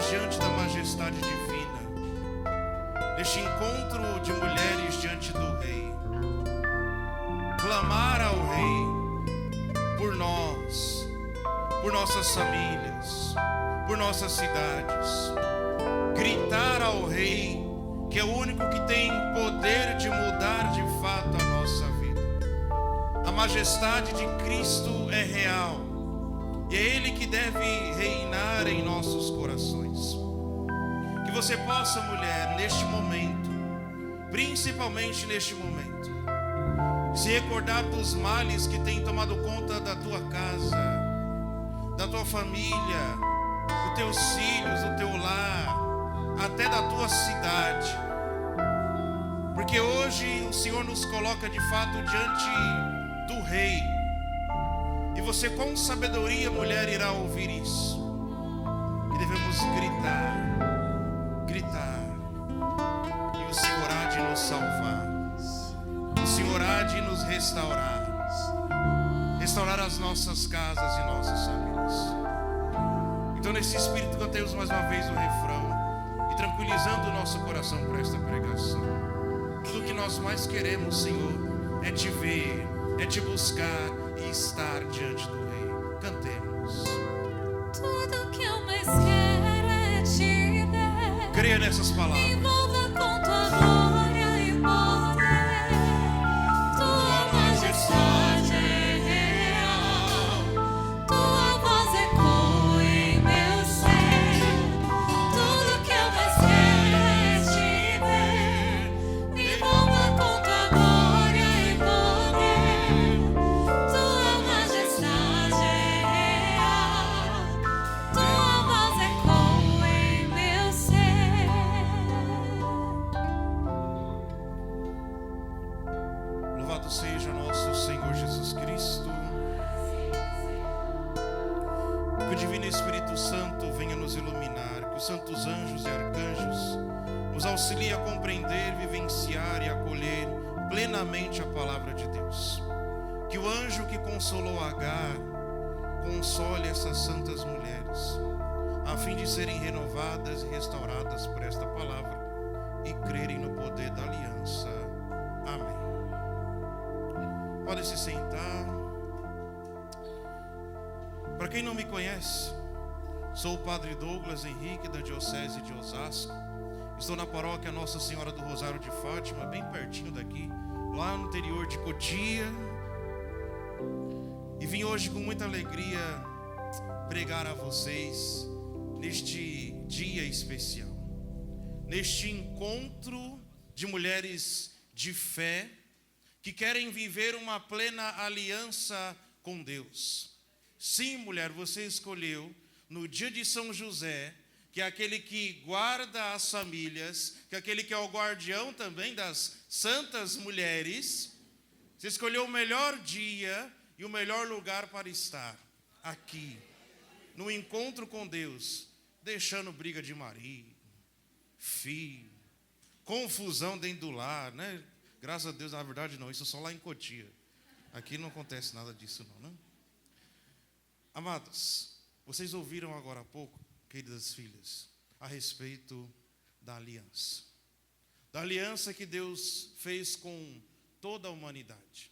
diante da majestade divina, neste encontro de mulheres diante do Rei, clamar ao Rei por nós, por nossas famílias, por nossas cidades, gritar ao Rei, que é o único que tem poder de mudar de fato a nossa vida. A majestade de Cristo é real, e é Ele que deve reinar em nossos corações. Que você possa, mulher, neste momento, principalmente neste momento, se recordar dos males que têm tomado conta da tua casa, da tua família, dos teus filhos, do teu lar, até da tua cidade. Porque hoje o Senhor nos coloca de fato diante do Rei. E você com sabedoria, mulher, irá ouvir isso. Que devemos gritar, gritar. E o Senhor há de nos salvar. O Senhor há de nos restaurar. Restaurar as nossas casas e nossas famílias. Então nesse espírito cantemos mais uma vez o refrão. E tranquilizando o nosso coração para esta pregação. Tudo que nós mais queremos, Senhor, é te ver, é te buscar e estar diante do Rei. Cantemos. Tudo que eu mais quero é te ver. Creia nessas palavras. Me envolva com tua glória e poder. Tua majestade é real. Tua voz ecoa em meu ser. Tudo que eu mais quero é te ver. Me envolva com tua glória e poder. Tua majestade é real. Tua voz ecoa em meu ser. Louvado seja nosso Senhor Jesus Cristo. Que o Divino Espírito Santo venha nos iluminar. Que os santos anjos e arcanjos nos auxiliem a compreender, vivenciar e acolher plenamente a palavra de Deus. Que o anjo que consolou Agar console essas santas mulheres, a fim de serem renovadas e restauradas por esta palavra e crerem no poder da aliança. Amém. Podem se sentar. Para quem não me conhece, sou o Padre Douglas Henrique, da Diocese de Osasco. Estou na paróquia Nossa Senhora do Rosário de Fátima, bem pertinho daqui, lá no interior de Cotia. E vim hoje com muita alegria pregar a vocês neste dia especial, neste encontro de mulheres de fé que querem viver uma plena aliança com Deus. Sim, mulher, você escolheu no dia de São José, que é aquele que guarda as famílias, que é aquele que é o guardião também das santas mulheres. Você escolheu o melhor dia e o melhor lugar para estar aqui, no encontro com Deus, deixando briga de marido, filho, confusão dentro do lar, né? Graças a Deus, na verdade não, isso é só lá em Cotia. Aqui não acontece nada disso não, né? Amados, vocês ouviram agora há pouco, queridas filhas, a respeito da aliança. Da aliança que Deus fez com toda a humanidade.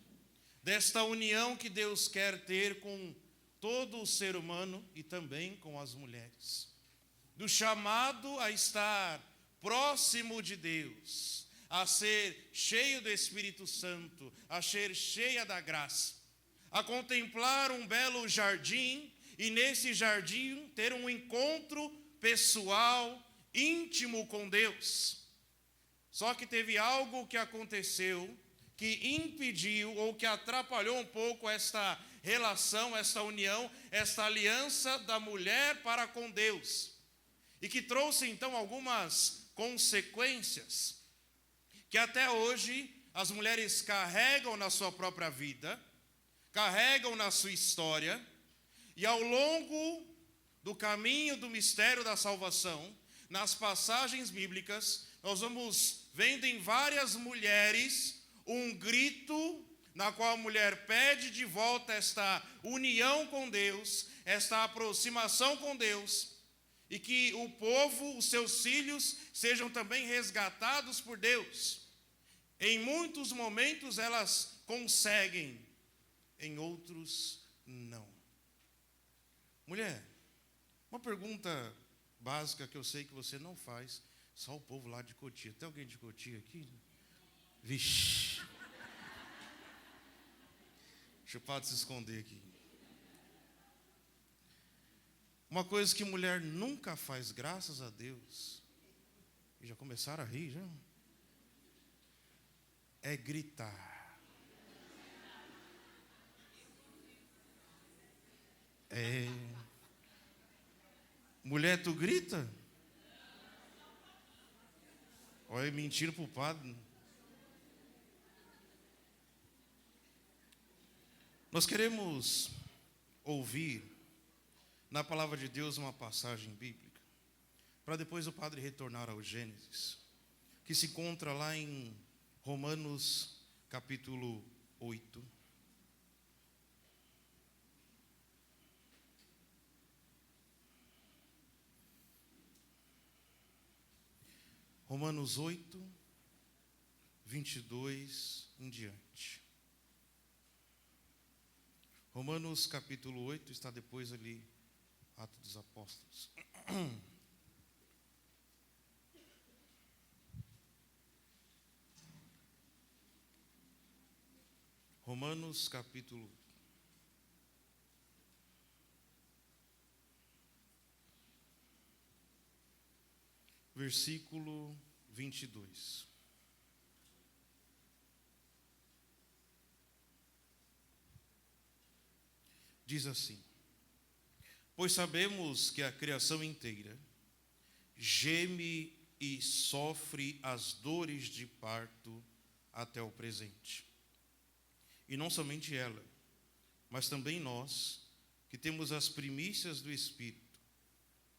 Desta união que Deus quer ter com todo o ser humano e também com as mulheres. Do chamado a estar próximo de Deus, a ser cheio do Espírito Santo, a ser cheia da graça, a contemplar um belo jardim e nesse jardim ter um encontro pessoal, íntimo com Deus. Só que teve algo que aconteceu que impediu ou que atrapalhou um pouco esta relação, esta união, esta aliança da mulher para com Deus. E que trouxe então algumas consequências que até hoje as mulheres carregam na sua própria vida, carregam na sua história, e ao longo do caminho do mistério da salvação, nas passagens bíblicas, nós vamos vendo em várias mulheres um grito na qual a mulher pede de volta esta união com Deus, esta aproximação com Deus, e que o povo, os seus filhos, sejam também resgatados por Deus. Em muitos momentos elas conseguem, em outros não. Mulher, uma pergunta básica que eu sei que você não faz, só o povo lá de Cotia. Tem alguém de Cotia aqui? Vixe. Deixa o padre se esconder aqui. Uma coisa que mulher nunca faz, graças a Deus, e já começaram a rir, já, é gritar. Mulher, tu grita? Olha, mentira pro padre. Nós queremos ouvir na palavra de Deus uma passagem bíblica, para depois o padre retornar ao Gênesis, que se encontra lá em Romanos capítulo 8. Romanos 8, 22 em diante. Romanos capítulo 8 está depois ali, Atos dos Apóstolos. Romanos capítulo 8. Versículo 22. Diz assim: pois sabemos que a criação inteira geme e sofre as dores de parto até o presente. E não somente ela, mas também nós, que temos as primícias do Espírito,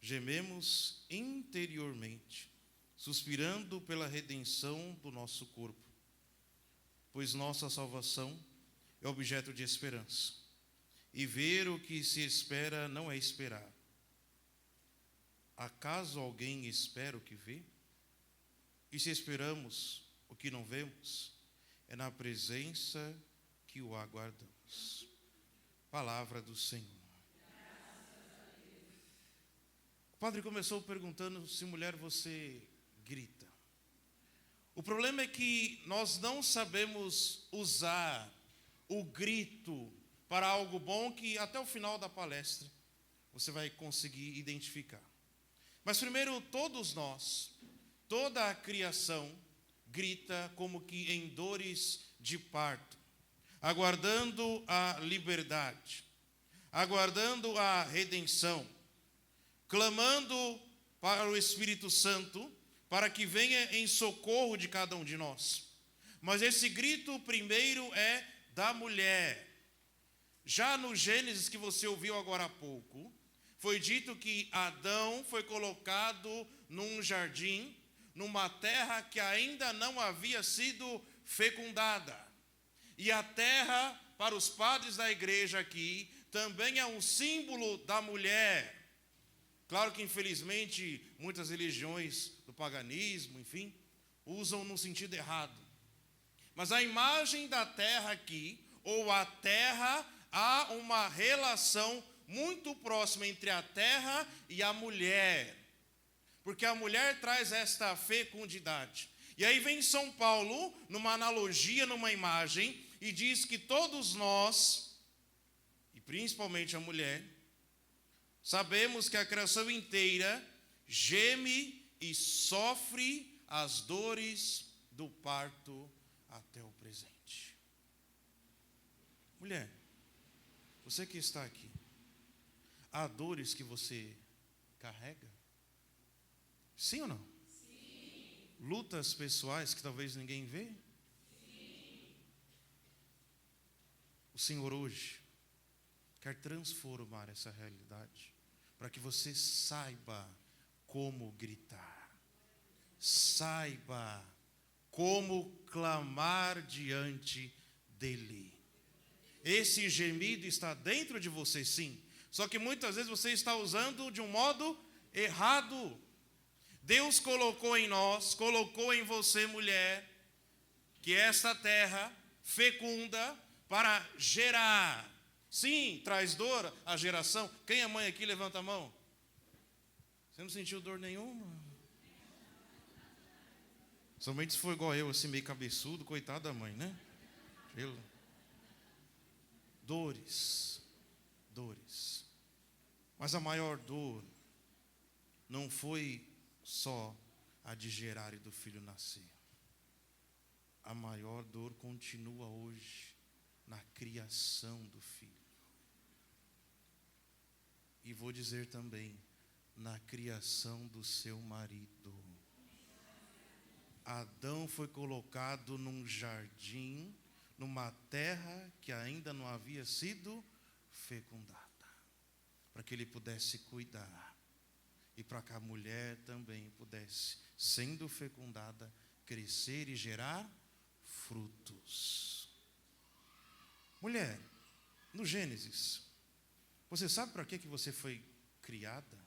gememos interiormente, suspirando pela redenção do nosso corpo, pois nossa salvação é objeto de esperança. E ver o que se espera não é esperar. Acaso alguém espera o que vê? E se esperamos o que não vemos, é na presença que o aguardamos. Palavra do Senhor. O padre começou perguntando se mulher você grita. O problema é que nós não sabemos usar o grito para algo bom, que até o final da palestra você vai conseguir identificar. Mas primeiro, todos nós, toda a criação grita como que em dores de parto, aguardando a liberdade, aguardando a redenção, clamando para o Espírito Santo, para que venha em socorro de cada um de nós. Mas esse grito primeiro é da mulher. Já no Gênesis que você ouviu agora há pouco, foi dito que Adão foi colocado num jardim, numa terra que ainda não havia sido fecundada. E a terra, para os padres da igreja aqui, também é um símbolo da mulher. Claro que, infelizmente, muitas religiões do paganismo, enfim, usam no sentido errado. Mas a imagem da terra aqui, ou a terra, há uma relação muito próxima entre a terra e a mulher. Porque a mulher traz esta fecundidade. E aí vem São Paulo, numa analogia, numa imagem, e diz que todos nós, e principalmente a mulher, sabemos que a criação inteira geme e sofre as dores do parto até o presente. Mulher, você que está aqui, há dores que você carrega? Sim ou não? Sim. Lutas pessoais que talvez ninguém vê? Sim. O Senhor hoje quer transformar essa realidade, para que você saiba como gritar, saiba como clamar diante dEle. Esse gemido está dentro de você, sim, só que muitas vezes você está usando de um modo errado. Deus colocou em nós, colocou em você, mulher, que esta terra fecunda para gerar. Sim, traz dor a geração. Quem é mãe aqui, levanta a mão. Você não sentiu dor nenhuma? Somente se for igual eu, assim, meio cabeçudo, coitado da mãe, né? Dores. Mas a maior dor não foi só a de gerar e do filho nascer. A maior dor continua hoje na criação do filho. E vou dizer também, na criação do seu marido. Adão foi colocado num jardim, numa terra que ainda não havia sido fecundada, para que ele pudesse cuidar, e para que a mulher também pudesse, sendo fecundada, crescer e gerar frutos. Mulher, no Gênesis, você sabe para que você foi criada?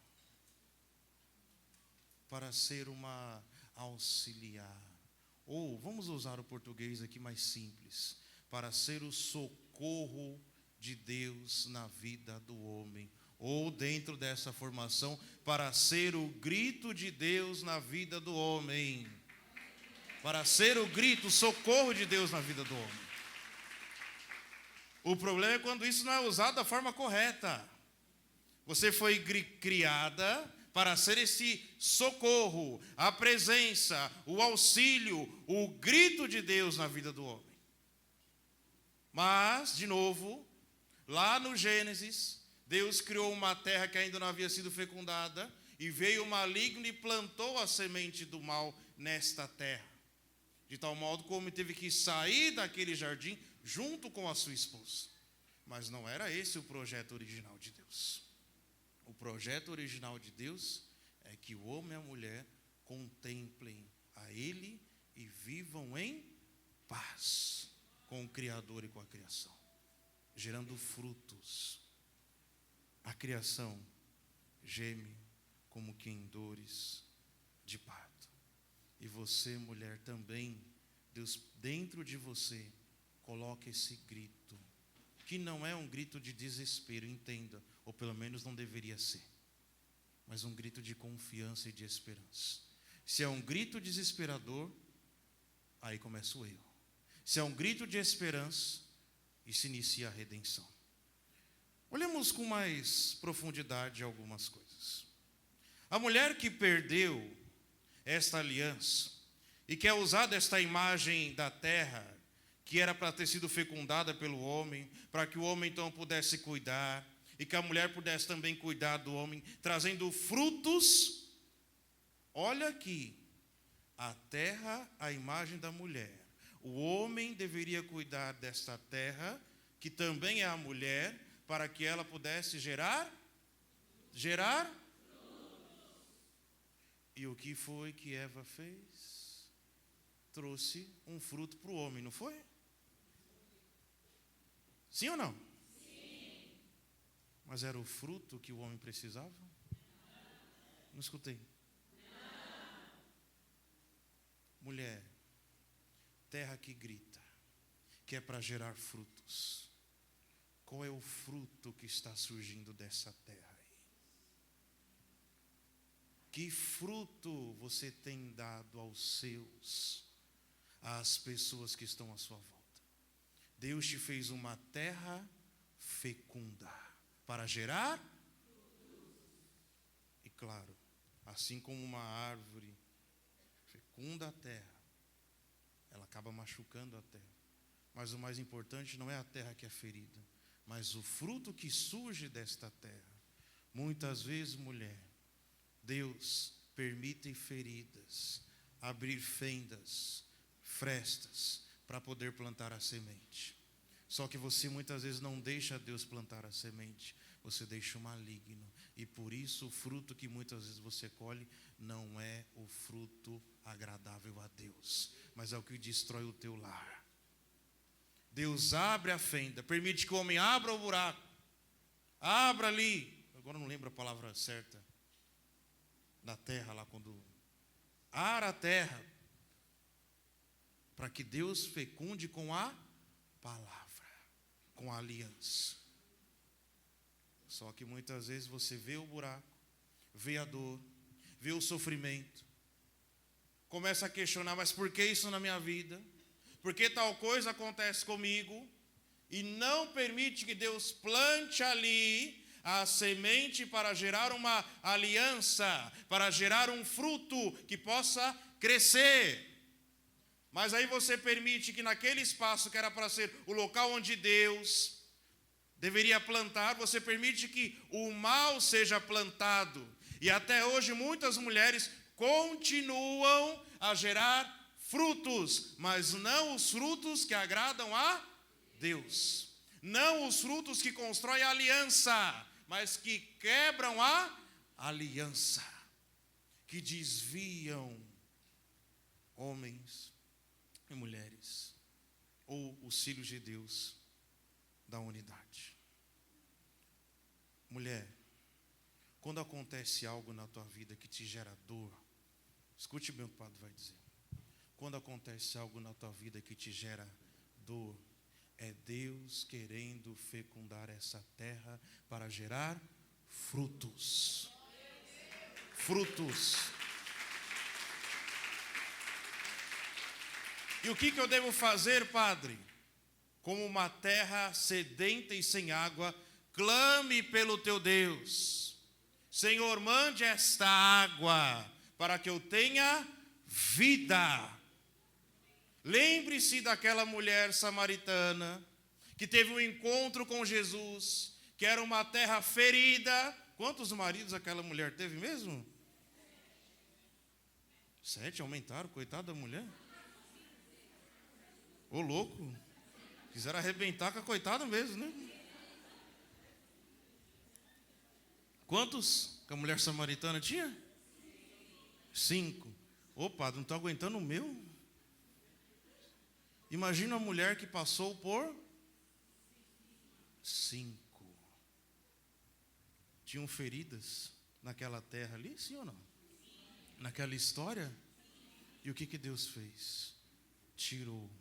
Para ser uma auxiliar, ou vamos usar o português aqui mais simples, para ser o socorro de Deus na vida do homem, ou dentro dessa formação, para ser o grito de Deus na vida do homem, para ser o grito, o socorro de Deus na vida do homem. O problema é quando isso não é usado da forma correta. Você foi criada para ser esse socorro, a presença, o auxílio, o grito de Deus na vida do homem. Mas, de novo, lá no Gênesis, Deus criou uma terra que ainda não havia sido fecundada, e veio o maligno e plantou a semente do mal nesta terra. De tal modo que o homem teve que sair daquele jardim junto com a sua esposa. Mas não era esse o projeto original de Deus. O projeto original de Deus é que o homem e a mulher contemplem a Ele e vivam em paz com o Criador e com a criação, gerando frutos. A criação geme como que em dores de parto. E você, mulher, também, Deus dentro de você coloca esse grito, que não é um grito de desespero, entenda, ou pelo menos não deveria ser, mas um grito de confiança e de esperança. Se é um grito desesperador, aí começa o erro. Se é um grito de esperança, e se inicia a redenção. Olhemos com mais profundidade algumas coisas. A mulher que perdeu esta aliança, e que é usada esta imagem da terra, que era para ter sido fecundada pelo homem, para que o homem então pudesse cuidar, e que a mulher pudesse também cuidar do homem, trazendo frutos. Olha aqui, a terra, a imagem da mulher. O homem deveria cuidar desta terra, que também é a mulher, para que ela pudesse gerar. E o que foi que Eva fez? Trouxe um fruto para o homem, não foi? Sim ou não? Sim. Mas era o fruto que o homem precisava? Não escutei. Não. Mulher, terra que grita, que é para gerar frutos. Qual é o fruto que está surgindo dessa terra aí? Que fruto você tem dado aos seus, às pessoas que estão à sua volta? Deus te fez uma terra fecunda para gerar. E claro, assim como uma árvore fecunda a terra, ela acaba machucando a terra. Mas o mais importante não é a terra que é ferida, mas o fruto que surge desta terra. Muitas vezes, mulher, Deus permite feridas, abrir fendas, frestas, para poder plantar a semente. Só que você muitas vezes não deixa Deus plantar a semente, você deixa o maligno. E por isso o fruto que muitas vezes você colhe não é o fruto agradável a Deus, mas é o que destrói o teu lar. Deus abre a fenda, permite que o homem abra o buraco, abra ali, agora não lembro a palavra certa, da terra lá quando ara a terra, para que Deus fecunde com a palavra, com a aliança. Só que muitas vezes você vê o buraco, vê a dor, vê o sofrimento, começa a questionar, mas por que isso na minha vida? Por que tal coisa acontece comigo? E não permite que Deus plante ali a semente para gerar uma aliança, para gerar um fruto que possa crescer. Mas aí você permite que naquele espaço que era para ser o local onde Deus deveria plantar, você permite que o mal seja plantado. E até hoje muitas mulheres continuam a gerar frutos, mas não os frutos que agradam a Deus. Não os frutos que constroem a aliança, mas que quebram a aliança, que desviam homens e mulheres, ou os filhos de Deus, da unidade. Mulher, quando acontece algo na tua vida que te gera dor, escute bem o que o padre vai dizer. Quando acontece algo na tua vida que te gera dor, é Deus querendo fecundar essa terra para gerar frutos. Frutos. E o que eu devo fazer, padre? Como uma terra sedenta e sem água, clame pelo teu Deus. Senhor, mande esta água para que eu tenha vida. Lembre-se daquela mulher samaritana que teve um encontro com Jesus, que era uma terra ferida. Quantos maridos aquela mulher teve mesmo? 7, aumentaram, coitada da mulher. Ô louco, quiseram arrebentar com a coitada mesmo, né? Quantos que a mulher samaritana tinha? 5. Ô padre, não estou aguentando o meu. Imagina uma mulher que passou por 5. Tinham feridas naquela terra ali, sim ou não? Naquela história. E o que Deus fez? Tirou,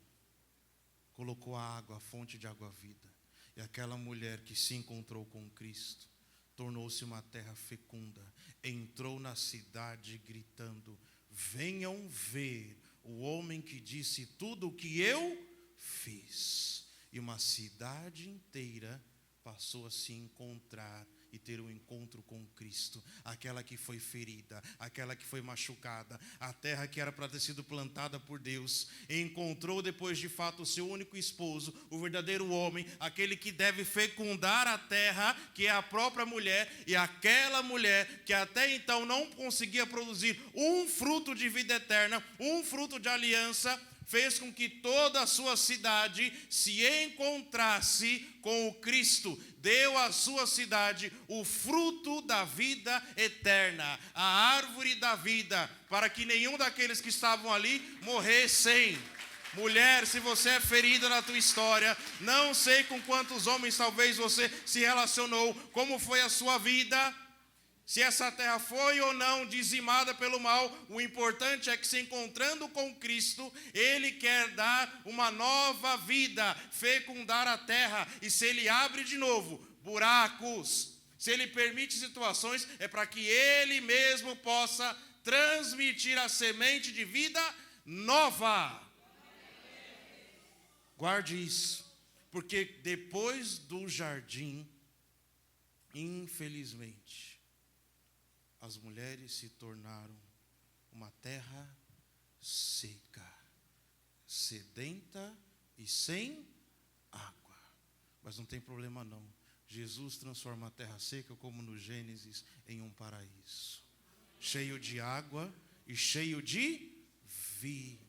colocou a água, a fonte de água vida. E aquela mulher que se encontrou com Cristo, tornou-se uma terra fecunda, entrou na cidade gritando: venham ver o homem que disse tudo o que eu fiz. E uma cidade inteira passou a se encontrar e ter um encontro com Cristo. Aquela que foi ferida, aquela que foi machucada, a terra que era para ter sido plantada por Deus, encontrou depois de fato o seu único esposo, o verdadeiro homem, aquele que deve fecundar a terra, que é a própria mulher. E aquela mulher que até então não conseguia produzir um fruto de vida eterna, um fruto de aliança, fez com que toda a sua cidade se encontrasse com o Cristo. Deu à sua cidade o fruto da vida eterna, a árvore da vida, para que nenhum daqueles que estavam ali morressem. Mulher, se você é ferida na tua história, não sei com quantos homens talvez você se relacionou, como foi a sua vida, se essa terra foi ou não dizimada pelo mal. O importante é que, se encontrando com Cristo, Ele quer dar uma nova vida, fecundar a terra. E se Ele abre de novo buracos, se Ele permite situações, é para que Ele mesmo possa transmitir a semente de vida nova. Guarde isso, porque depois do jardim, infelizmente, as mulheres se tornaram uma terra seca, sedenta e sem água. Mas não tem problema não. Jesus transforma a terra seca, como no Gênesis, em um paraíso, cheio de água e cheio de vida.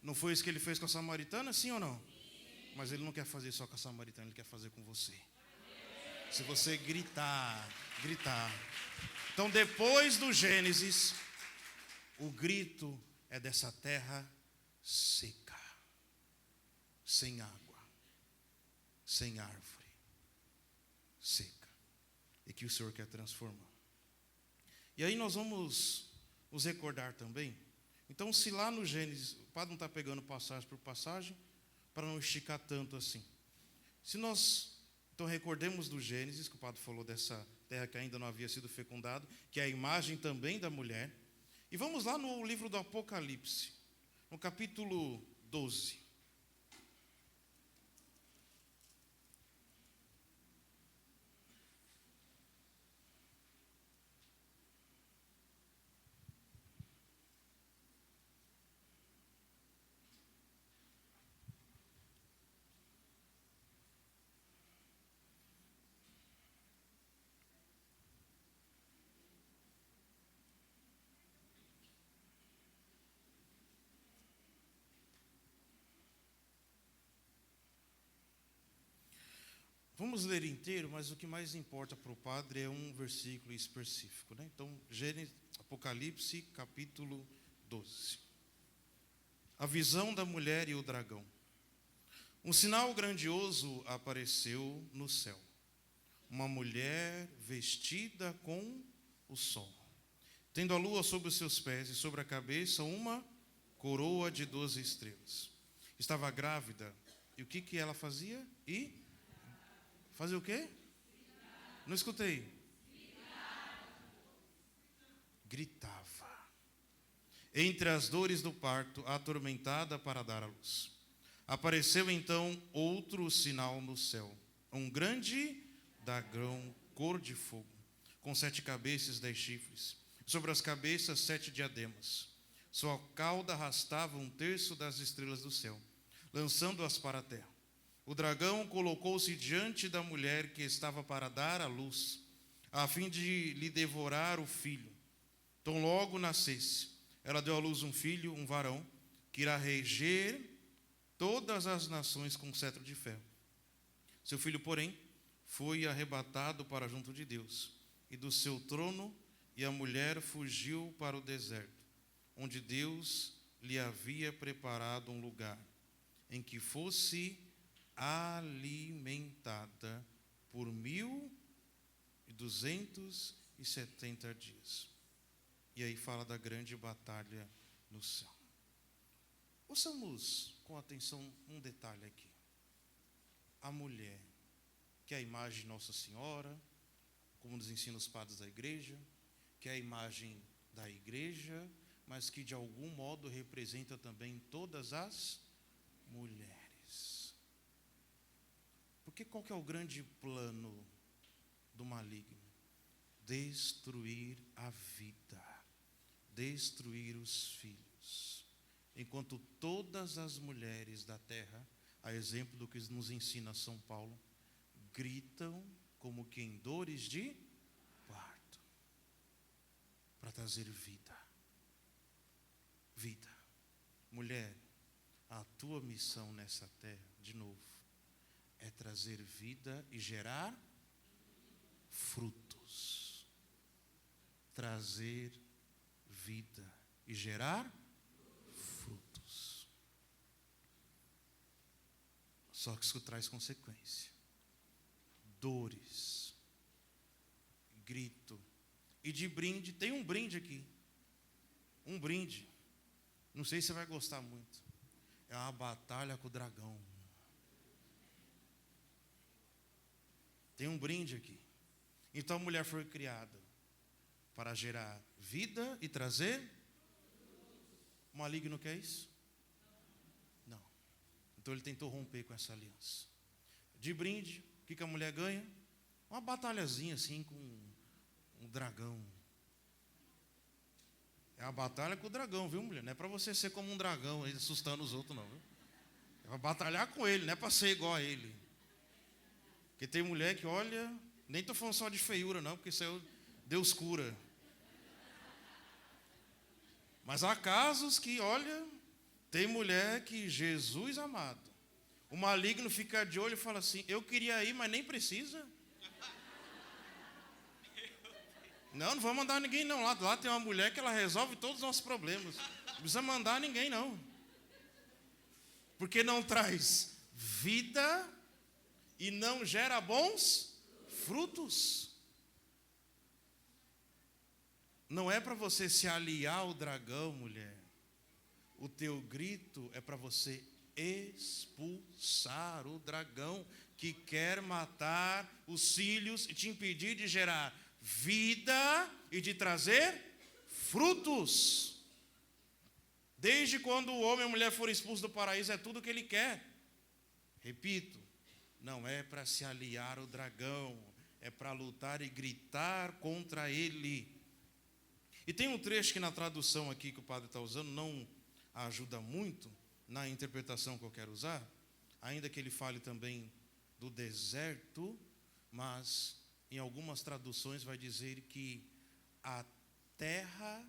Não foi isso que ele fez com a samaritana, sim ou não? Mas ele não quer fazer só com a samaritana, ele quer fazer com você. Se você gritar. Então, depois do Gênesis, o grito é dessa terra seca, sem água, sem árvore, seca, e que o Senhor quer transformar. E aí nós vamos nos recordar também. Então, se lá no Gênesis, o padre não está pegando passagem por passagem, para não esticar tanto assim. Se nós, então, recordemos do Gênesis, que o padre falou dessa terra que ainda não havia sido fecundada, que é a imagem também da mulher. E vamos lá no livro do Apocalipse, no capítulo 12. Vamos ler inteiro, mas o que mais importa para o padre é um versículo específico, né? Então, Gênesis, Apocalipse, capítulo 12. A visão da mulher e o dragão. Um sinal grandioso apareceu no céu. Uma mulher vestida com o sol, tendo a lua sobre os seus pés e sobre a cabeça uma coroa de 12 estrelas. Estava grávida. E o que ela fazia? Fazia o quê? Não escutei. Gritava. Entre as dores do parto, atormentada para dar à luz. Apareceu então outro sinal no céu. Um grande dragão cor de fogo, com 7 cabeças e 10 chifres. Sobre as cabeças 7 diademas. Sua cauda arrastava 1/3 das estrelas do céu, lançando-as para a terra. O dragão colocou-se diante da mulher que estava para dar à luz, a fim de lhe devorar o filho. Então logo nascesse, ela deu à luz um filho, um varão, que irá reger todas as nações com cetro de ferro. Seu filho, porém, foi arrebatado para junto de Deus e do seu trono, e a mulher fugiu para o deserto, onde Deus lhe havia preparado um lugar, em que fosse alimentada por 1270 dias. E aí fala da grande batalha no céu. Ouçamos com atenção um detalhe aqui. A mulher, que é a imagem de Nossa Senhora, como nos ensinam os padres da igreja, que é a imagem da igreja, mas que de algum modo representa também todas as mulheres. Porque qual que é o grande plano do maligno? Destruir a vida, destruir os filhos. Enquanto todas as mulheres da terra, a exemplo do que nos ensina São Paulo, gritam como que em dores de parto, para trazer vida. Vida. Mulher, a tua missão nessa terra, de novo, é trazer vida e gerar frutos. Trazer vida e gerar frutos. Só que isso traz consequência. Dores. Grito. E de brinde, tem um brinde aqui. Um brinde. Não sei se você vai gostar muito. É uma batalha com o dragão. Tem um brinde aqui. Então a mulher foi criada para gerar vida e trazer. O maligno quer isso? Não. Então ele tentou romper com essa aliança. De brinde, o que a mulher ganha? Uma batalhazinha assim com um dragão. É uma batalha com o dragão, viu, mulher? Não é para você ser como um dragão aí, assustando os outros, não, viu? É para batalhar com ele, não é para ser igual a ele. Porque tem mulher que, olha, nem estou falando só de feiura, não, porque isso é Deus cura. Mas há casos que, olha, tem mulher que, Jesus amado, o maligno fica de olho e fala assim, eu queria ir, mas nem precisa. Não vou mandar ninguém não. Lá tem uma mulher que ela resolve todos os nossos problemas. Não precisa mandar ninguém não. Porque não traz vida e não gera bons frutos. Não é para você se aliar ao dragão, mulher. O teu grito é para você expulsar o dragão que quer matar os filhos e te impedir de gerar vida e de trazer frutos. Desde quando o homem e a mulher foram expulsos do paraíso, é tudo o que ele quer. Repito, não é para se aliar ao dragão, é para lutar e gritar contra ele. E tem um trecho que na tradução aqui que o padre está usando não ajuda muito na interpretação que eu quero usar, ainda que ele fale também do deserto, mas em algumas traduções vai dizer que a terra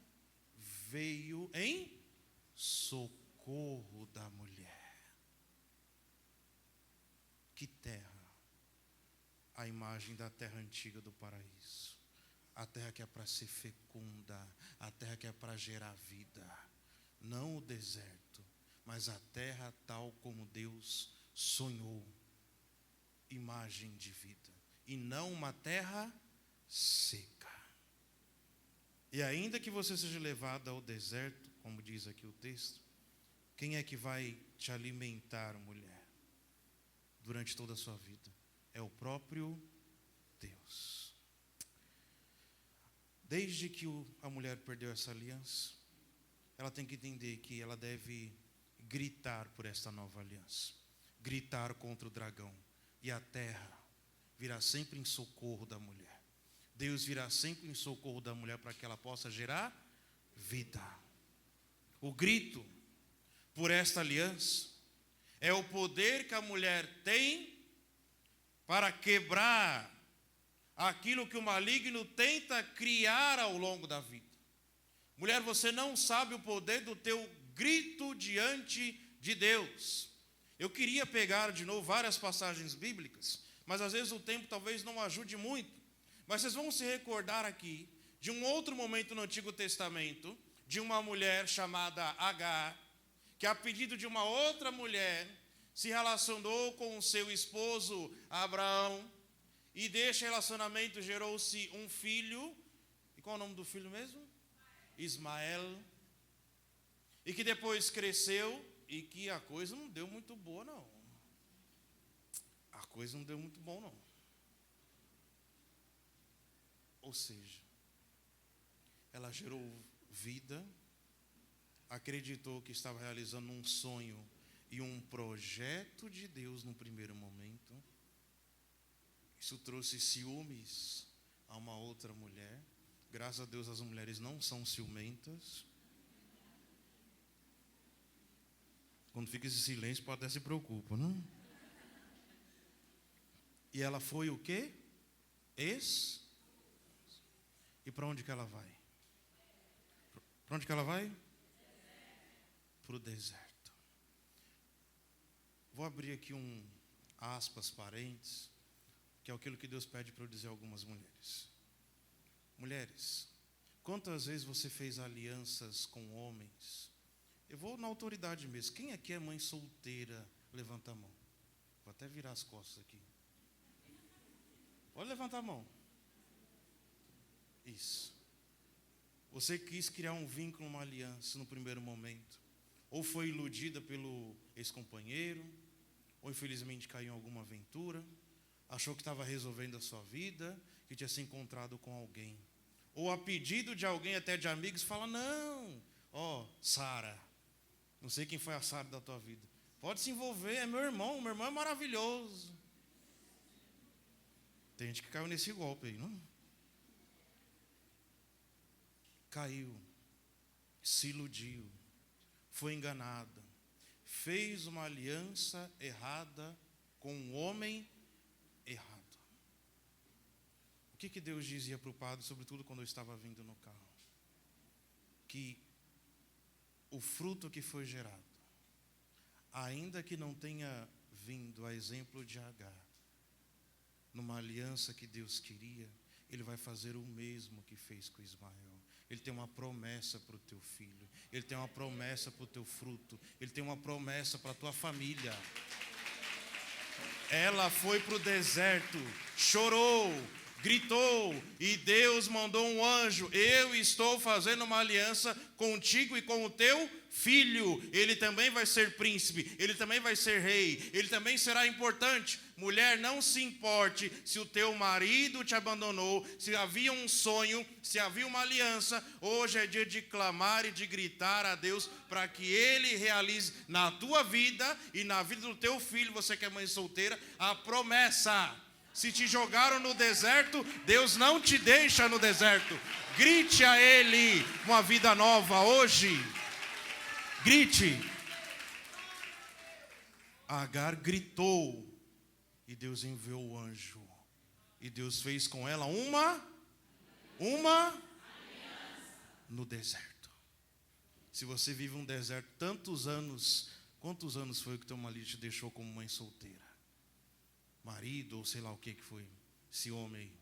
veio em socorro da mulher. Que terra? A imagem da terra antiga do paraíso. A terra que é para ser fecunda, a terra que é para gerar vida. Não o deserto, mas a terra tal como Deus sonhou. Imagem de vida. E não uma terra seca. E ainda que você seja levado ao deserto, como diz aqui o texto, quem é que vai te alimentar, mulher, durante toda a sua vida? É o próprio Deus. Desde que a mulher perdeu essa aliança, ela tem que entender que ela deve gritar por esta nova aliança. Gritar contra o dragão. E a terra virá sempre em socorro da mulher. Deus virá sempre em socorro da mulher para que ela possa gerar vida. O grito por esta aliança é o poder que a mulher tem para quebrar aquilo que o maligno tenta criar ao longo da vida. Mulher, você não sabe o poder do teu grito diante de Deus. Eu queria pegar de novo várias passagens bíblicas, mas às vezes o tempo talvez não ajude muito. Mas vocês vão se recordar aqui de um outro momento no Antigo Testamento, de uma mulher chamada Agar, que a pedido de uma outra mulher, se relacionou com o seu esposo Abraão, e deste relacionamento gerou-se um filho. E qual é o nome do filho mesmo? Ismael. E que depois cresceu e que a coisa não deu muito boa, não. A coisa não deu muito bom, não. Ou seja, ela gerou vida, acreditou que estava realizando um sonho e um projeto de Deus no primeiro momento. Isso trouxe ciúmes a uma outra mulher. Graças a Deus as mulheres não são ciumentas. Quando fica esse silêncio, pode até se preocupa, não? E ela foi o quê? E para onde que ela vai? Para onde que ela vai? Para o deserto. Vou abrir aqui um aspas, parênteses, que é aquilo que Deus pede para eu dizer a algumas mulheres. Mulheres, quantas vezes você fez alianças com homens? Eu vou na autoridade mesmo. Quem aqui é mãe solteira? Levanta a mão. Vou até virar as costas aqui. Pode levantar a mão. Isso. Você quis criar um vínculo, uma aliança no primeiro momento. Ou foi iludida pelo ex-companheiro, ou infelizmente caiu em alguma aventura, achou que estava resolvendo a sua vida, que tinha se encontrado com alguém. Ou a pedido de alguém, até de amigos, fala, não, Sara, não sei quem foi a Sara da tua vida, pode se envolver, é meu irmão é maravilhoso. Tem gente que caiu nesse golpe aí, não? Caiu, se iludiu, foi enganada, fez uma aliança errada com um homem errado. O que Deus dizia para o padre, sobretudo quando eu estava vindo no carro? Que o fruto que foi gerado, ainda que não tenha vindo a exemplo de Agar, numa aliança que Deus queria, Ele vai fazer o mesmo que fez com Ismael. Ele tem uma promessa para o teu filho, Ele tem uma promessa para o teu fruto, Ele tem uma promessa para a tua família. Ela foi para o deserto, chorou, gritou, e Deus mandou um anjo: eu estou fazendo uma aliança contigo e com o teu filho. Ele também vai ser príncipe, ele também vai ser rei, ele também será importante. Mulher, não se importe se o teu marido te abandonou, se havia um sonho, se havia uma aliança. Hoje é dia de clamar e de gritar a Deus para que Ele realize na tua vida e na vida do teu filho, você que é mãe solteira, a promessa. Se te jogaram no deserto, Deus não te deixa no deserto. Grite a Ele uma vida nova hoje. Grite. Agar gritou e Deus enviou o anjo. E Deus fez com ela uma no deserto. Se você vive um deserto tantos anos, quantos anos foi que teu marido te deixou como mãe solteira? Marido, ou sei lá o que foi, esse homem aí,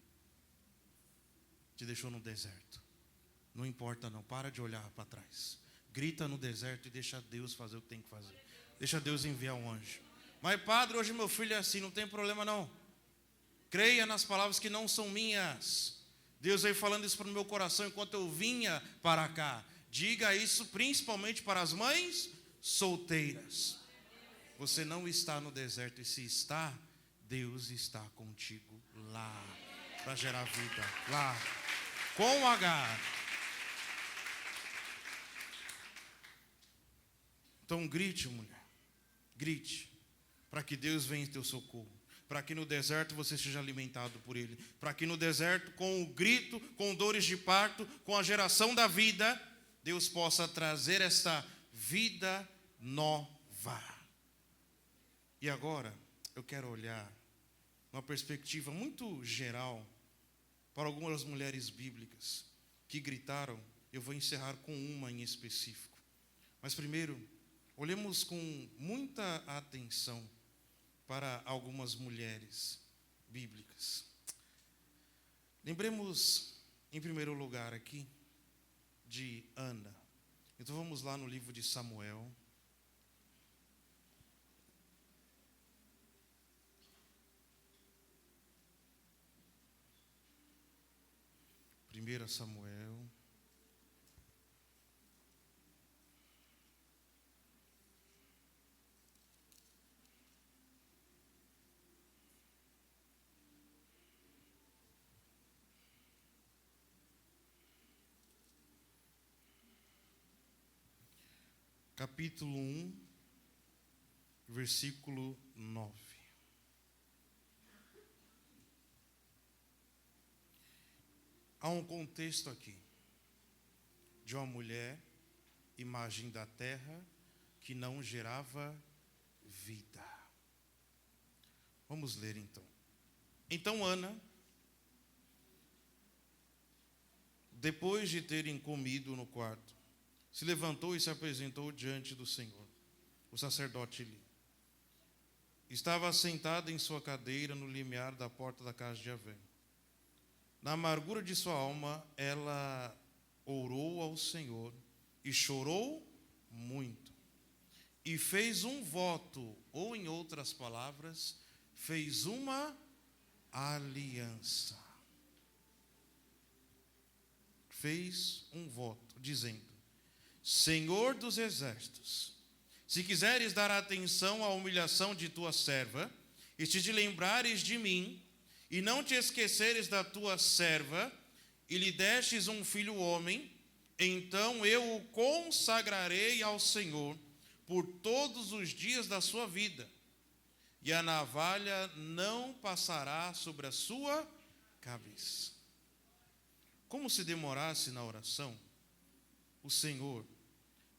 te deixou no deserto. Não importa não, para de olhar para trás. Grita no deserto e deixa Deus fazer o que tem que fazer. Deixa Deus enviar um anjo. Mas padre, hoje meu filho é assim, não tem problema não. Creia nas palavras que não são minhas. Deus veio falando isso para o meu coração enquanto eu vinha para cá. Diga isso principalmente para as mães solteiras. Você não está no deserto, e se está, Deus está contigo lá, para gerar vida, lá, com Agar. Então grite, mulher, grite, para que Deus venha em teu socorro, para que no deserto você seja alimentado por Ele, para que no deserto, com o grito, com dores de parto, com a geração da vida, Deus possa trazer esta vida nova. E agora, eu quero olhar uma perspectiva muito geral para algumas mulheres bíblicas que gritaram. Eu vou encerrar com uma em específico. Mas primeiro, olhemos com muita atenção para algumas mulheres bíblicas. Lembremos, em primeiro lugar aqui, de Ana. Então vamos lá no livro de Samuel. Primeira Samuel. Capítulo 1, versículo 9. Há um contexto aqui de uma mulher, imagem da terra, que não gerava vida. Vamos ler então. Então Ana, depois de terem comido no quarto, se levantou e se apresentou diante do Senhor. O sacerdote Eli estava sentado em sua cadeira no limiar da porta da casa de Javé. Na amargura de sua alma, ela orou ao Senhor e chorou muito. E fez um voto, ou em outras palavras, fez uma aliança. Fez um voto, dizendo: Senhor dos exércitos, se quiseres dar atenção à humilhação de tua serva, e te lembrares de mim, e não te esqueceres da tua serva, e lhe destes um filho homem, então eu o consagrarei ao Senhor por todos os dias da sua vida, e a navalha não passará sobre a sua cabeça. Como se demorasse na oração, o Senhor,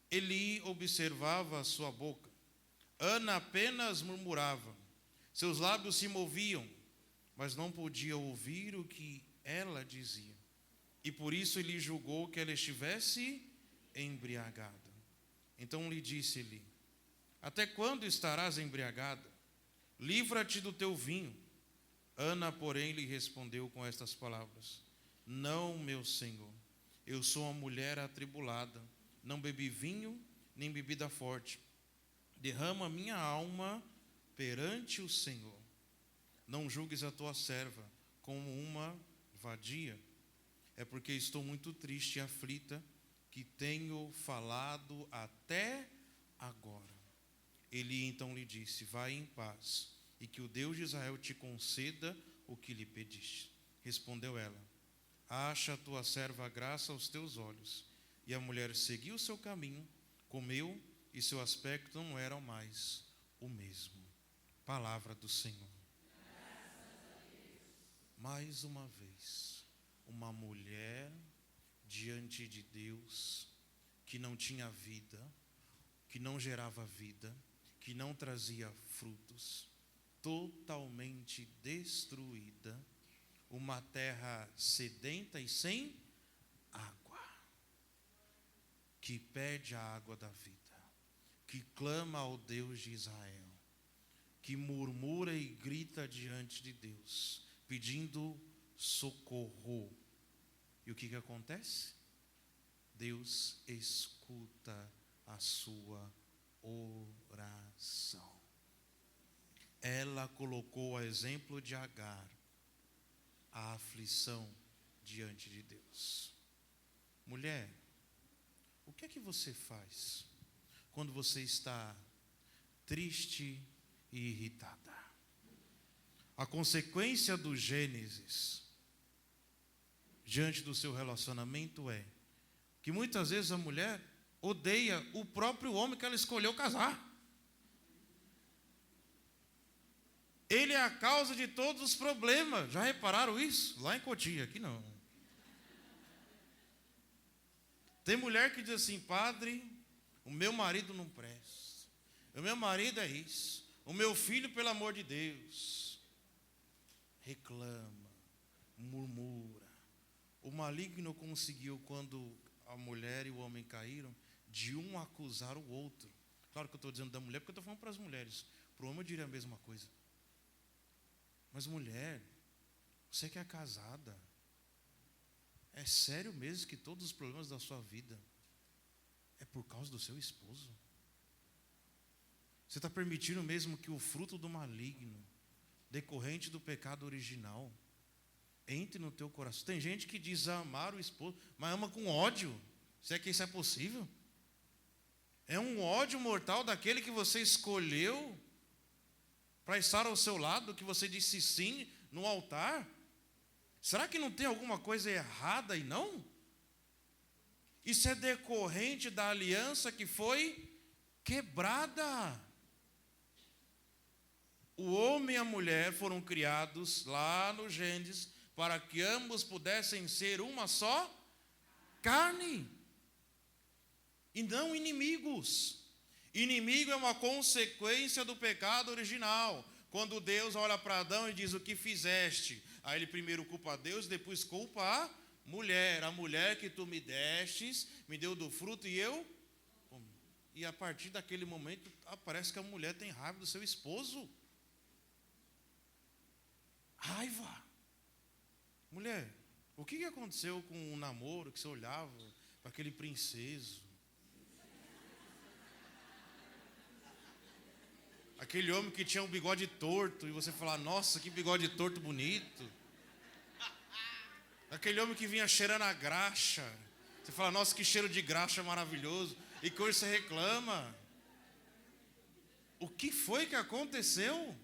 Eli observava a sua boca. Ana apenas murmurava. Seus lábios se moviam, mas não podia ouvir o que ela dizia. E por isso ele julgou que ela estivesse embriagada. Então lhe disse Eli: até quando estarás embriagada? Livra-te do teu vinho. Ana, porém, lhe respondeu com estas palavras: não, meu senhor, eu sou uma mulher atribulada. Não bebi vinho, nem bebida forte. Derrama minha alma perante o Senhor. Não julgues a tua serva, como uma vadia. É porque estou muito triste e aflita, que tenho falado até agora. Eli então lhe disse: vai em paz, e que o Deus de Israel te conceda o que lhe pediste. Respondeu ela: acha a tua serva graça aos teus olhos. E a mulher seguiu o seu caminho, comeu, e seu aspecto não era mais o mesmo. Palavra do Senhor. Mais uma vez, uma mulher diante de Deus, que não tinha vida, que não gerava vida, que não trazia frutos, totalmente destruída, uma terra sedenta e sem água, que pede a água da vida, que clama ao Deus de Israel, que murmura e grita diante de Deus, pedindo socorro. E o que acontece? Deus escuta a sua oração. Ela colocou a exemplo de Agar, a aflição diante de Deus. Mulher, o que é que você faz quando você está triste e irritada? A consequência do Gênesis diante do seu relacionamento é que muitas vezes a mulher odeia o próprio homem que ela escolheu casar. Ele é a causa de todos os problemas. Já repararam isso? Lá em Cotia, aqui não. Tem mulher que diz assim: padre, o meu marido não presta, o meu marido é isso, o meu filho, pelo amor de Deus, reclama, murmura. O maligno conseguiu, quando a mulher e o homem caíram, de um acusar o outro. Claro que eu estou dizendo da mulher, porque eu estou falando para as mulheres. Para o homem eu diria a mesma coisa. Mas mulher, você que é casada, é sério mesmo que todos os problemas da sua vida é por causa do seu esposo? Você está permitindo mesmo que o fruto do maligno, decorrente do pecado original, entre no teu coração? Tem gente que diz amar o esposo, mas ama com ódio. Se é que isso é possível? É um ódio mortal daquele que você escolheu para estar ao seu lado, que você disse sim no altar. Será que não tem alguma coisa errada aí, não? Isso é decorrente da aliança que foi quebrada. O homem e a mulher foram criados lá no Gênesis para que ambos pudessem ser uma só carne, e não inimigos. Inimigo é uma consequência do pecado original. Quando Deus olha para Adão e diz: o que fizeste? Aí ele primeiro culpa a Deus, depois culpa a mulher. A mulher que tu me destes, me deu do fruto e eu... E a partir daquele momento, parece que a mulher tem raiva do seu esposo. Raiva. Mulher, o que aconteceu com o namoro que você olhava para aquele princeso? Aquele homem que tinha um bigode torto e você falava: nossa, que bigode torto bonito. Aquele homem que vinha cheirando a graxa, você fala: nossa, que cheiro de graxa maravilhoso. E que hoje você reclama. O que foi que aconteceu?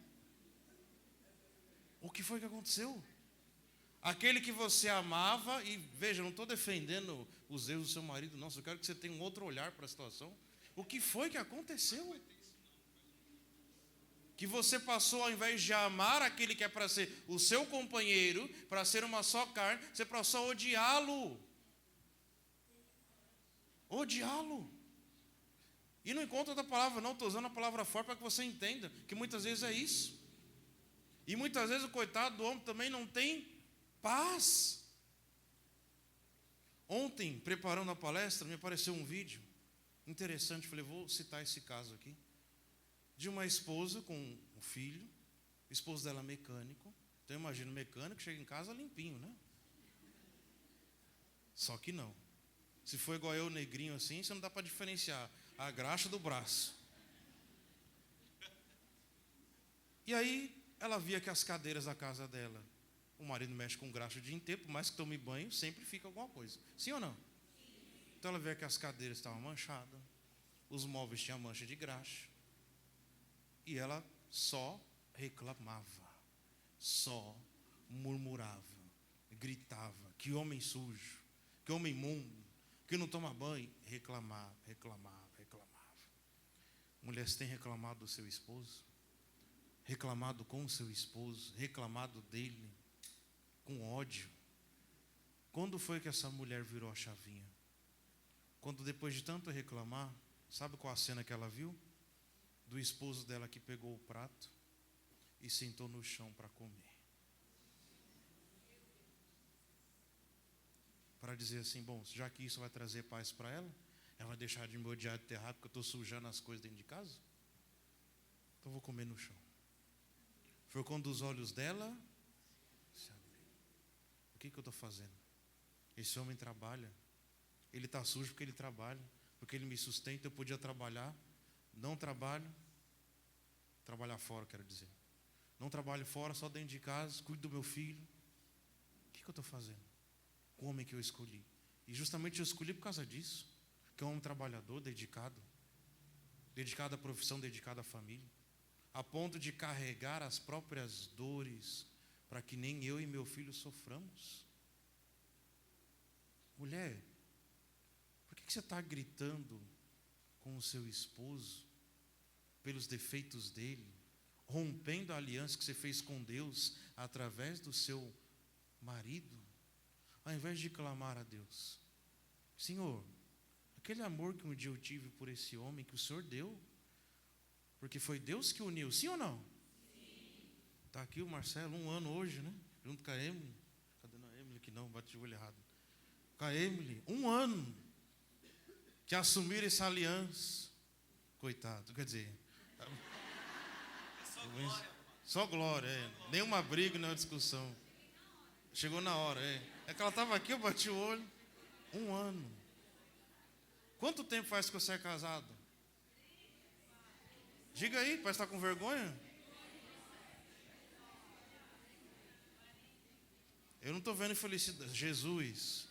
O que foi que aconteceu? Aquele que você amava, e veja, eu não estou defendendo os erros do seu marido, não, só quero que você tenha um outro olhar para a situação. O que foi que aconteceu? Que você passou, ao invés de amar aquele que é para ser o seu companheiro, para ser uma só carne, você passou a odiá-lo. Odiá-lo. E não encontro outra palavra, não, estou usando a palavra forte para que você entenda, que muitas vezes é isso. E muitas vezes o coitado do homem também não tem paz. Ontem, preparando a palestra, me apareceu um vídeo interessante, falei: vou citar esse caso aqui, de uma esposa com um filho, o esposo dela é mecânico. Então imagina, o mecânico chega em casa limpinho, né? Só que não. Se for igual eu, negrinho assim, você não dá para diferenciar a graxa do braço. E aí ela via que as cadeiras da casa dela O marido mexe com graxa o dia inteiro, por mais que tome banho, sempre fica alguma coisa. Sim ou não? Então ela vê que as cadeiras estavam manchadas, os móveis tinham mancha de graxa, e ela só reclamava, só murmurava, gritava, que homem sujo, que homem imundo, que não toma banho. Reclamava. Mulher, você tem reclamado do seu esposo? Reclamado com o seu esposo? Reclamado dele com ódio? Quando foi que essa mulher virou a chavinha? Quando, depois de tanto reclamar, sabe qual a cena que ela viu? Do esposo dela que pegou o prato e sentou no chão para comer. Para dizer assim, bom, já que isso vai trazer paz para ela, ela vai deixar de me odiar de terrado porque eu estou sujando as coisas dentro de casa? Então eu vou comer no chão. Foi quando os olhos dela se abriram. O que eu estou fazendo? Esse homem trabalha. Ele está sujo porque ele trabalha, porque ele me sustenta. Eu podia trabalhar, não trabalho. Trabalhar fora, quero dizer. Não trabalho fora, só dentro de casa, cuido do meu filho. O que eu estou fazendo? O homem que eu escolhi. E justamente eu escolhi por causa disso. Que é um homem trabalhador, dedicado à profissão, dedicado à família, a ponto de carregar as próprias dores, para que nem eu e meu filho soframos. Mulher, por que você está gritando com o seu esposo pelos defeitos dele, rompendo a aliança que você fez com Deus através do seu marido, ao invés de clamar a Deus? Senhor, aquele amor que um dia eu tive por esse homem que o Senhor deu, porque foi Deus que uniu, sim ou não? Está aqui o Marcelo, 1 ano hoje, né? Junto com a Emily. Cadê a Emily que não, bate o olho errado. Com a Emily, 1 ano que assumiram essa aliança. Coitado, quer dizer, só glória, nenhuma briga, nenhuma discussão. Chegou na hora, é que ela estava aqui, eu bati o olho. 1 ano. Quanto tempo faz que você é casado? Diga aí, parece que está com vergonha. Eu não estou vendo felicidade. Jesus.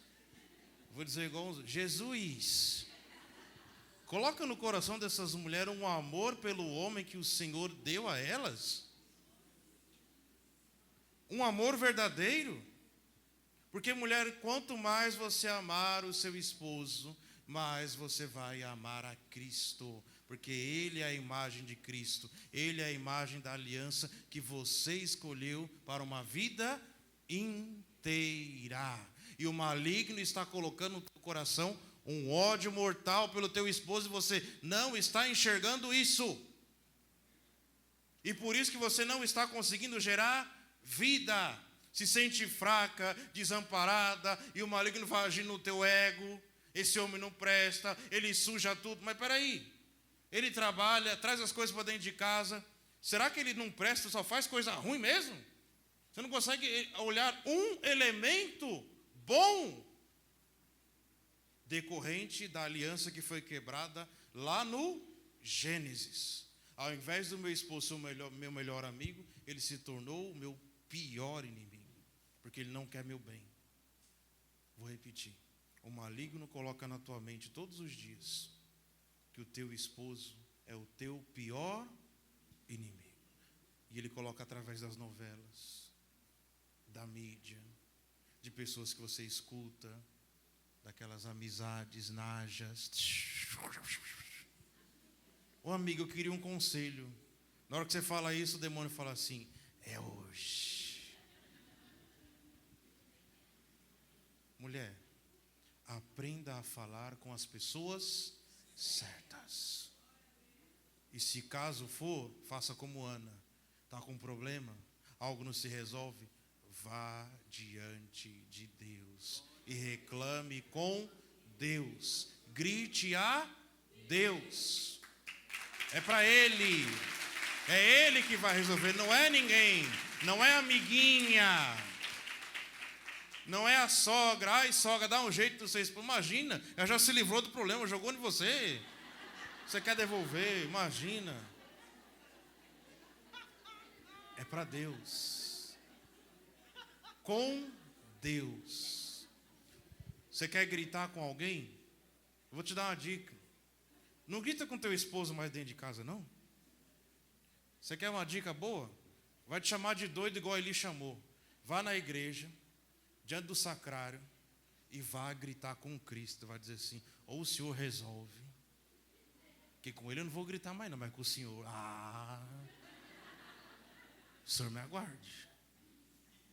Vou dizer igual Jesus. Coloca no coração dessas mulheres um amor pelo homem que o Senhor deu a elas. Um amor verdadeiro. Porque, mulher, quanto mais você amar o seu esposo, mais você vai amar a Cristo. Porque Ele é a imagem de Cristo. Ele é a imagem da aliança que você escolheu para uma vida inteira. E o maligno está colocando no teu coração um ódio mortal pelo teu esposo e você não está enxergando isso. E por isso que você não está conseguindo gerar vida. Se sente fraca, desamparada, e o maligno vai agir no teu ego. Esse homem não presta, ele suja tudo. Mas peraí, ele trabalha, traz as coisas para dentro de casa. Será que ele não presta, só faz coisa ruim mesmo? Você não consegue olhar um elemento bom decorrente da aliança que foi quebrada lá no Gênesis. Ao invés do meu esposo ser meu melhor amigo, ele se tornou o meu pior inimigo, porque ele não quer meu bem. Vou repetir. O maligno coloca na tua mente todos os dias que o teu esposo é o teu pior inimigo. E ele coloca através das novelas, da mídia, de pessoas que você escuta, daquelas amizades najas. Ô amigo, eu queria um conselho. Na hora que você fala isso, o demônio fala assim: é hoje. Mulher, aprenda a falar com as pessoas certas. E se caso for, faça como Ana. Está com um problema, algo não se resolve, vá diante de Deus e reclame com Deus. Grite a Deus. É para Ele. É Ele que vai resolver, não é ninguém. Não é amiguinha. Não é a sogra. Ai, sogra, dá um jeito de vocês. Imagina, ela já se livrou do problema, jogou em você. Você quer devolver, imagina. É para Deus. com Deus. Você quer gritar com alguém? Eu vou te dar uma dica. Não grita com teu esposo mais dentro de casa, não. Você quer uma dica boa? Vai te chamar de doido igual ele chamou. Vá na igreja, diante do sacrário, e vá gritar com Cristo. Vai dizer assim, ou o Senhor resolve. Que com ele eu não vou gritar mais não, mas com o Senhor, o Senhor me aguarde.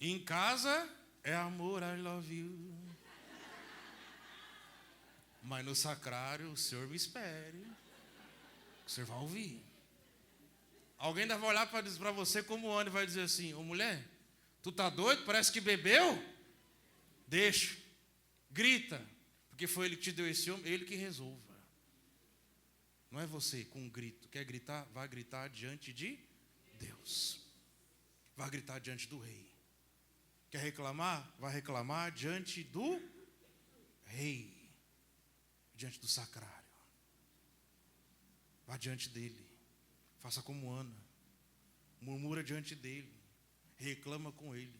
E em casa é amor, I love you. Mas no sacrário, o Senhor me espere. O Senhor vai ouvir. Alguém ainda vai olhar para você como anda e vai dizer assim, ô mulher, tu tá doido? Parece que bebeu? Deixa. Grita. Porque foi ele que te deu esse homem, ele que resolva. Não é você com um grito. Quer gritar? Vai gritar diante de Deus. Vai gritar diante do rei. Quer reclamar? Vai reclamar diante do rei. Diante do sacrário. Vá diante dele. Faça como Ana. Murmura diante dele. Reclama com ele.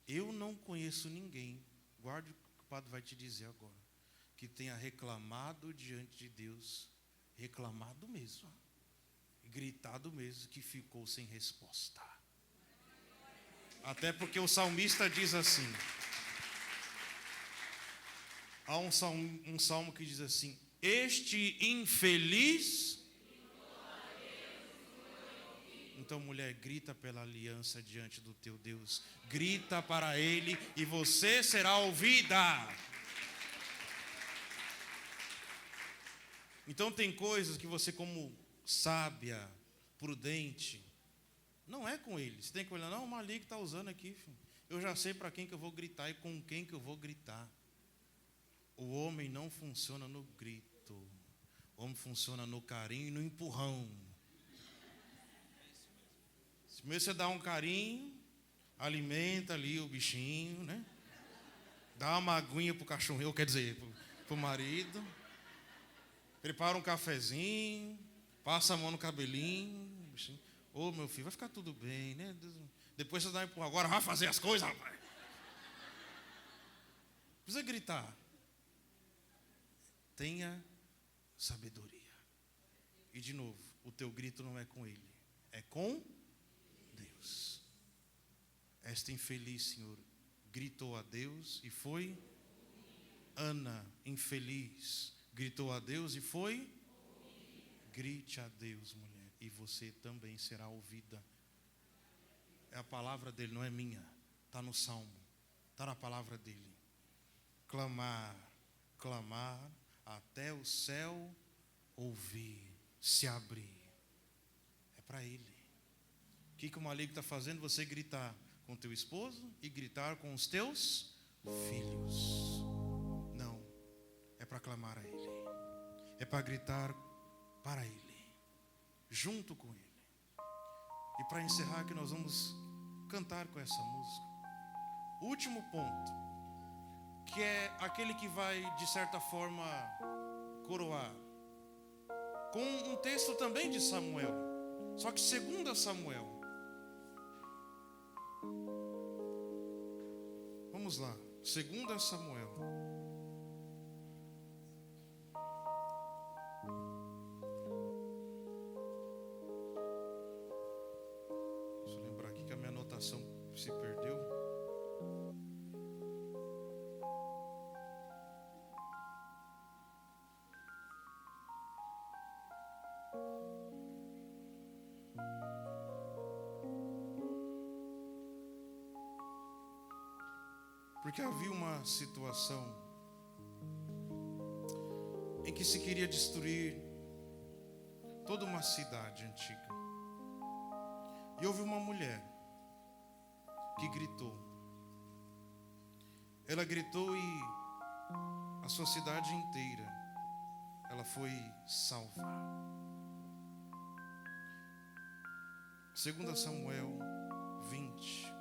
Eu não conheço ninguém, guarde o que o padre vai te dizer agora, que tenha reclamado diante de Deus, reclamado mesmo, gritado mesmo, que ficou sem resposta. Até porque o salmista diz assim, há um salmo que diz assim, este infeliz... Então, mulher, grita pela aliança diante do teu Deus. Grita para Ele e você será ouvida. Então, tem coisas que você, como sábia, prudente, não é com Ele. Você tem que olhar, não, o maligno está usando aqui, filho. Eu já sei para quem que eu vou gritar e com quem que eu vou gritar. O homem não funciona no grito. O homem funciona no carinho e no empurrão. Primeiro você dá um carinho, alimenta ali o bichinho, né? Dá uma aguinha pro cachorro, quer dizer, pro marido. Prepara um cafezinho, passa a mão no cabelinho. Ô, meu filho, vai ficar tudo bem, né? Depois você dá um empurrão. Agora vai fazer as coisas, rapaz. Precisa gritar. Tenha sabedoria. E de novo, o teu grito não é com ele, é com Deus. Esta infeliz, Senhor, gritou a Deus e foi. Ana, infeliz, gritou a Deus e foi. Grite a Deus, mulher, e você também será ouvida. É a palavra dele, não é minha. Está no Salmo, está na palavra dele. Clamar, clamar, até o céu ouvir, se abrir. É para ele. O que o maligno está fazendo? Você gritar com o teu esposo e gritar com os teus filhos. Não, é para clamar a ele. É para gritar para ele, junto com ele. E para encerrar que nós vamos cantar com essa música. O último ponto, que é aquele que vai, de certa forma, coroar, com um texto também de Samuel, só que 2 Samuel. Vamos lá, 2 Samuel. Deixa eu lembrar aqui que a minha anotação se perdeu. Porque havia uma situação em que se queria destruir toda uma cidade antiga. E houve uma mulher que gritou. Ela gritou e a sua cidade inteira, ela foi salva. 2 Samuel 20.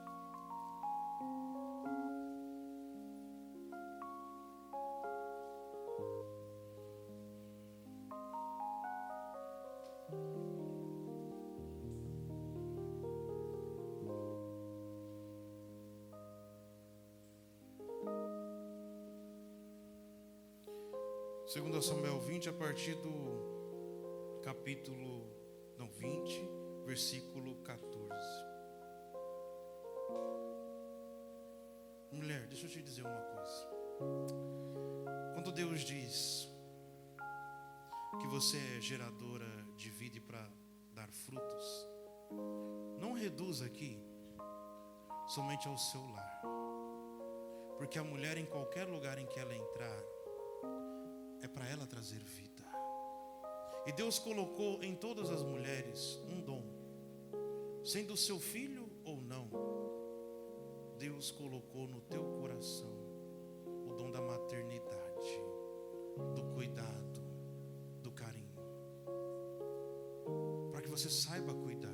2 Samuel 20, a partir do capítulo 20, versículo 14. Mulher, deixa eu te dizer uma coisa. Quando Deus diz que você é geradora de vida e para dar frutos, não reduz aqui somente ao seu lar. Porque a mulher, em qualquer lugar em que ela entrar, é para ela trazer vida. E Deus colocou em todas as mulheres um dom, sendo seu filho ou não. Deus colocou no teu coração o dom da maternidade, do cuidado, do carinho, para que você saiba cuidar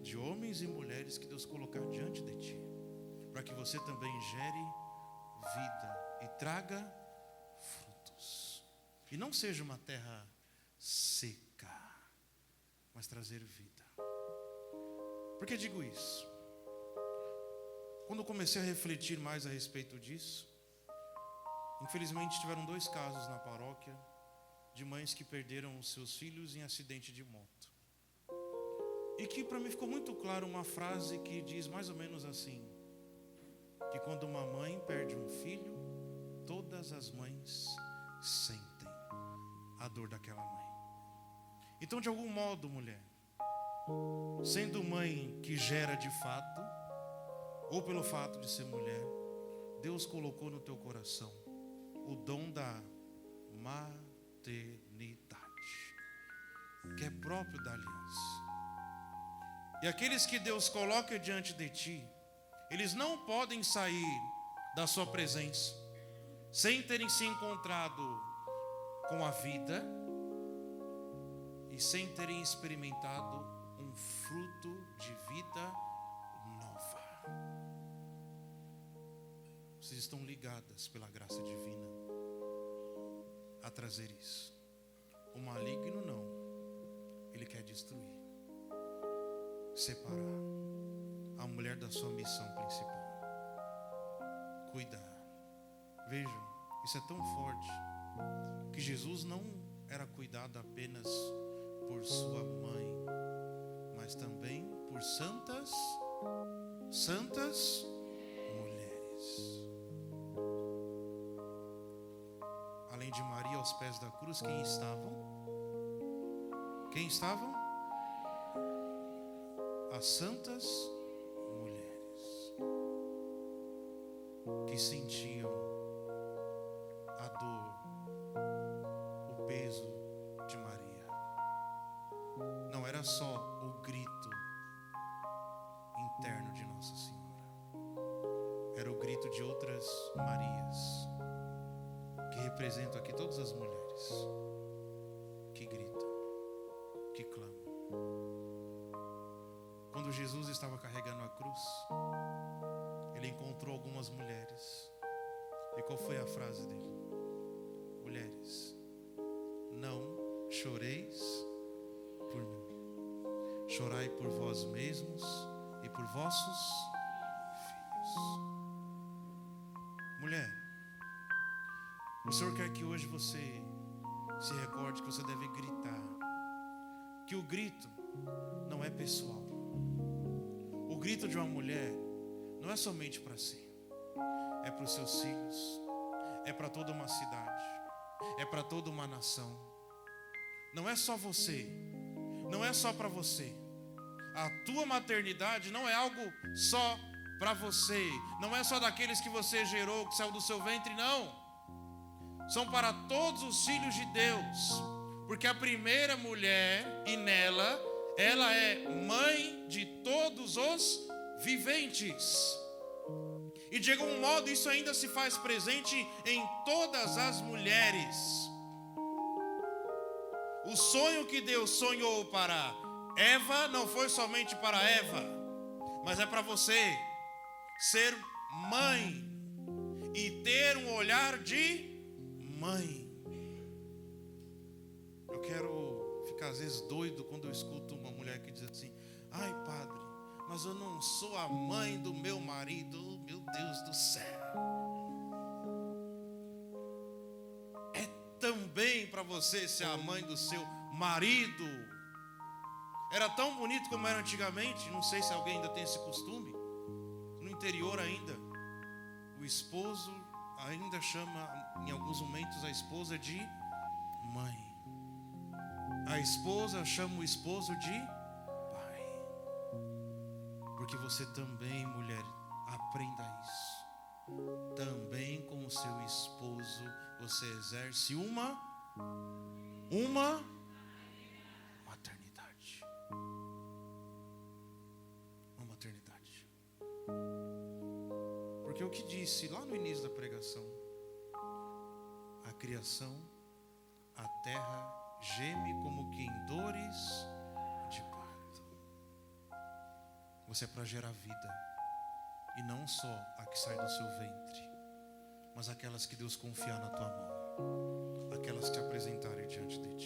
de homens e mulheres que Deus colocar diante de ti, para que você também gere vida e traga frutos, e não seja uma terra seca, mas trazer vida. Por que digo isso? Quando eu comecei a refletir mais a respeito disso, infelizmente tiveram 2 casos na paróquia de mães que perderam os seus filhos em acidente de moto. E que para mim ficou muito claro uma frase que diz mais ou menos assim: que quando uma mãe perde um filho, todas as mães sentem a dor daquela mãe. Então, de algum modo, mulher, sendo mãe que gera de fato, ou pelo fato de ser mulher, Deus colocou no teu coração o dom da maternidade, que é próprio da aliança. E aqueles que Deus coloca diante de ti, eles não podem sair da sua presença sem terem se encontrado com a vida e sem terem experimentado um fruto de vida nova. Vocês estão ligadas pela graça divina a trazer isso. O maligno não, ele quer destruir, separar a mulher da sua missão principal, cuidar. Vejam, isso é tão forte que Jesus não era cuidado apenas por sua mãe, mas também por santas mulheres. Além de Maria aos pés da cruz, quem estavam? Quem estavam? As santas mulheres que sentiam a dor, o peso de Maria. Não era só o grito interno de Nossa Senhora, era o grito de outras Marias, que representam aqui todas as mulheres que gritam, que clamam. Quando Jesus estava carregando a cruz, ele encontrou algumas mulheres. E qual foi a frase dele? Mulheres, não choreis por mim, chorai por vós mesmos e por vossos filhos. Mulher, o Senhor quer que hoje você se recorde que você deve gritar, que o grito não é pessoal. O grito de uma mulher não é somente para si, é para os seus filhos, é para toda uma cidade, é para toda uma nação. Não é só você, não é só para você. A tua maternidade não é algo só para você, não é só daqueles que você gerou, que saiu do seu ventre, não. São para todos os filhos de Deus, porque a primeira mulher, e nela, ela é mãe de todos os viventes. E de algum modo isso ainda se faz presente em todas as mulheres. O sonho que Deus sonhou para Eva não foi somente para Eva, mas é para você ser mãe e ter um olhar de mãe. Eu quero ficar às vezes doido quando eu escuto uma mulher que diz assim: ai, padre, mas eu não sou a mãe do meu marido. Meu Deus do céu, é tão para você ser a mãe do seu marido. Era tão bonito como era antigamente. Não sei se alguém ainda tem esse costume. No interior ainda, o esposo ainda chama, em alguns momentos, a esposa de mãe. A esposa chama o esposo de pai. Porque você também, mulher, aprenda isso. Também com o seu esposo você exerce uma maternidade. Uma maternidade. Porque o que disse lá no início da pregação, a criação, a terra geme como que em dores de parto. Você é para gerar vida. E não só a que sai do seu ventre, mas aquelas que Deus confiar na tua mão, aquelas que te apresentarem diante dele.